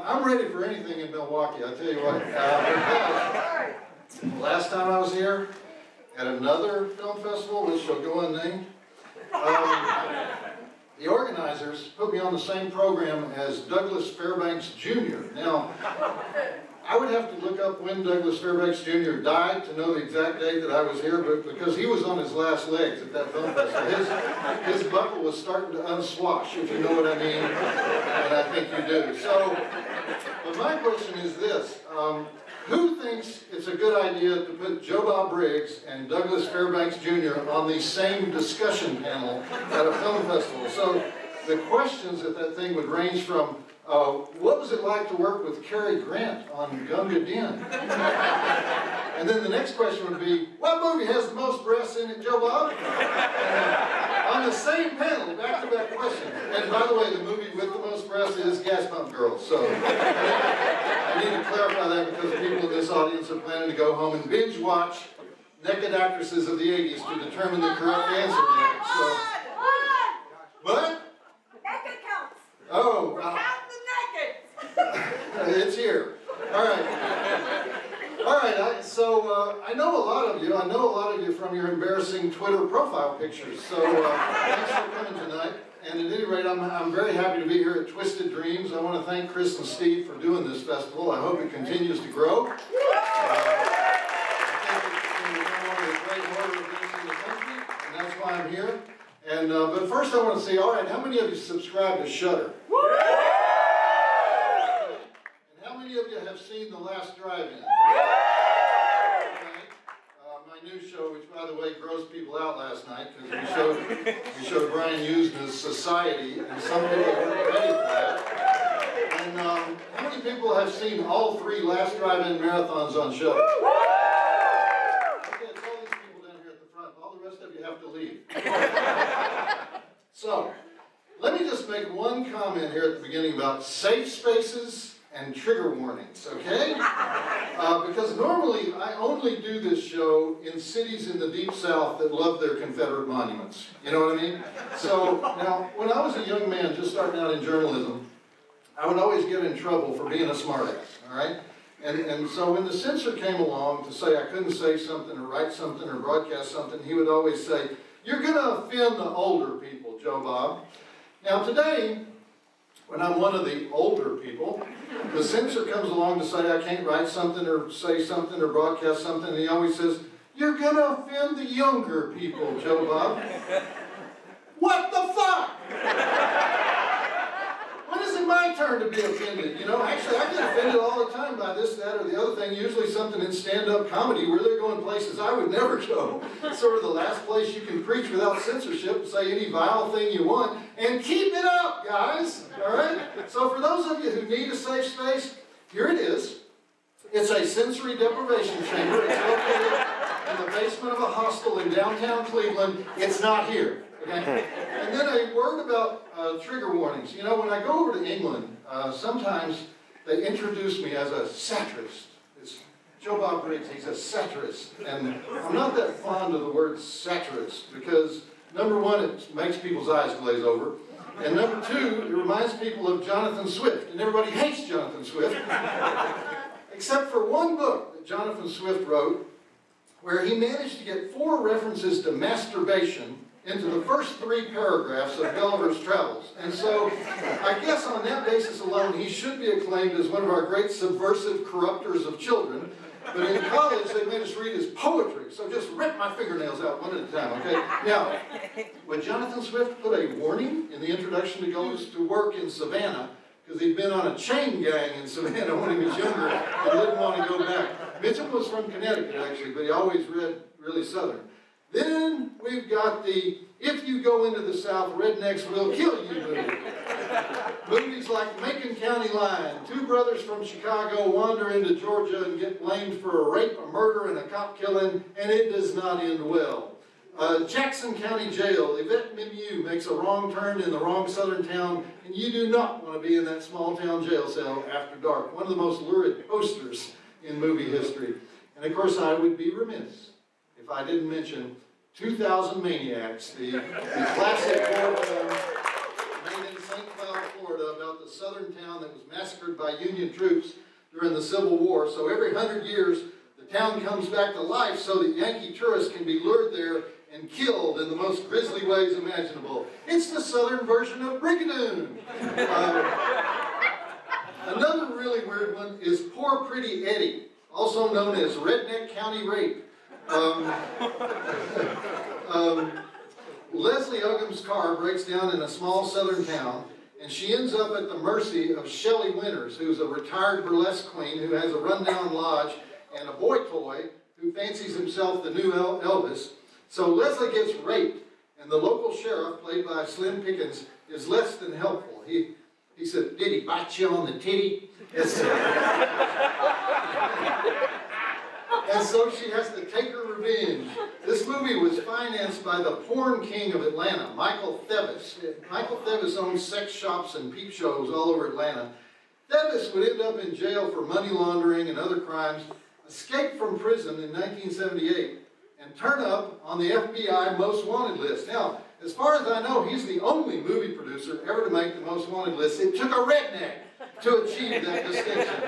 I'm ready for anything in Milwaukee, I'll tell you what. Last time I was here, at another film festival, which shall go unnamed, the organizers put me on the same program as Douglas Fairbanks Jr. Now, I would have to look up when Douglas Fairbanks Jr. died to know the exact date that I was here, but because he was on his last legs at that film festival, his buckle was starting to unswash, if you know what I mean, and I think you do. So, but my question is this, who thinks it's a good idea to put Joe Bob Briggs and Douglas Fairbanks Jr. on the same discussion panel at a film festival? So the questions at that thing would range from, what was it like to work with Cary Grant on Gunga Din? And then the next question would be, what movie has the most breasts in it, Joe Bob? On the same panel, back-to-back questions. And by the way, the movie with the most breasts is Gas Pump Girls. So I need to clarify that because people in this audience are planning to go home and binge watch naked actresses of the 80s to determine the correct answer there. So, what? Naked counts. Oh. Count the naked. It's here. All right. All right. So I know a lot of you. I know a lot of you from your embarrassing Twitter profile pictures. So thanks for coming tonight. And at any rate, I'm very happy to be here at Twisted Dreams. I want to thank Chris and Steve for doing this festival. I hope it continues to grow. I think it's one of the great horror events in the country, and that's why I'm here. And but first, I want to say, all right, how many of you subscribe to Shudder? And how many of you have seen The Last Drive-In? My new show, which by the way grossed people out last night because we showed Brian Usna's Society, and some people weren't ready for that. And how many people have seen all 3 Last Drive-In marathons on Shudder? Okay, it's all these people down here at the front. All the rest of you have to leave. So, let me just make one comment here at the beginning about safe spaces and trigger warnings, okay? Because normally I only do this show in cities in the Deep South that love their Confederate monuments. You know what I mean? So, now, when I was a young man just starting out in journalism, I would always get in trouble for being a smartass, all right? And so when the censor came along to say I couldn't say something or write something or broadcast something, he would always say, "You're going to offend the older people, Joe Bob." Now today, when I'm one of the older people, the censor comes along to say I can't write something or say something or broadcast something, and he always says, "You're going to offend the younger people, Joe Bob." What the fuck? When is it my turn to be offended? You know, actually, I get offended all the time by this, that, or the other thing. Usually something in stand-up comedy where they're going places I would never go. It's sort of the last place you can preach without censorship, say any vile thing you want, and keep it up, guys. All right? So for those of you who need a safe space, here it is. It's a sensory deprivation chamber. It's located in the basement of a hostel in downtown Cleveland. It's not here. Okay? And then a word about trigger warnings. You know, when I go over to England, sometimes they introduce me as a satirist. It's Joe Bob Briggs, he's a satirist. And I'm not that fond of the word satirist because, number one, it makes people's eyes glaze over. And number two, it reminds people of Jonathan Swift. And everybody hates Jonathan Swift. Except for one book that Jonathan Swift wrote where he managed to get 4 references to masturbation into the first 3 paragraphs of Gulliver's Travels. And so, I guess on that basis alone, he should be acclaimed as one of our great subversive corrupters of children. But in college, they made us read his poetry, so just rip my fingernails out one at a time, okay? Now, when Jonathan Swift put a warning in the introduction to Goes to Work in Savannah, because he'd been on a chain gang in Savannah when he was younger and didn't want to go back. Mitchell was from Connecticut, actually, but he always read really Southern. Then we've got the If You Go Into the South, Rednecks Will Kill You movie. Movies like Macon County Line. Two brothers from Chicago wander into Georgia and get blamed for a rape, a murder, and a cop killing, and it does not end well. Jackson County Jail. Yvette Mimieux makes a wrong turn in the wrong southern town, and you do not want to be in that small town jail cell after dark. One of the most lurid posters in movie history. And of course, I would be remiss if I didn't mention 2000 Maniacs, the classic horror film made in St. Cloud, Florida, about the southern town that was massacred by Union troops during the Civil War. So every 100 years, the town comes back to life so that Yankee tourists can be lured there and killed in the most grisly ways imaginable. It's the southern version of Brigadoon. Another really weird one is Poor Pretty Eddie, also known as Redneck County Rape. Leslie Ogham's car breaks down in a small southern town, and she ends up at the mercy of Shelley Winters, who's a retired burlesque queen who has a rundown lodge and a boy toy who fancies himself the new Elvis. So Leslie gets raped, and the local sheriff, played by Slim Pickens, is less than helpful. He said, "Did he bite you on the titty?" And so she has to take her revenge. This movie was financed by the porn king of Atlanta, Michael Thevis. Michael Thevis owns sex shops and peep shows all over Atlanta. Thevis would end up in jail for money laundering and other crimes, escape from prison in 1978, and turn up on the FBI Most Wanted list. Now, as far as I know, he's the only movie producer ever to make the Most Wanted list. It took a redneck to achieve that distinction.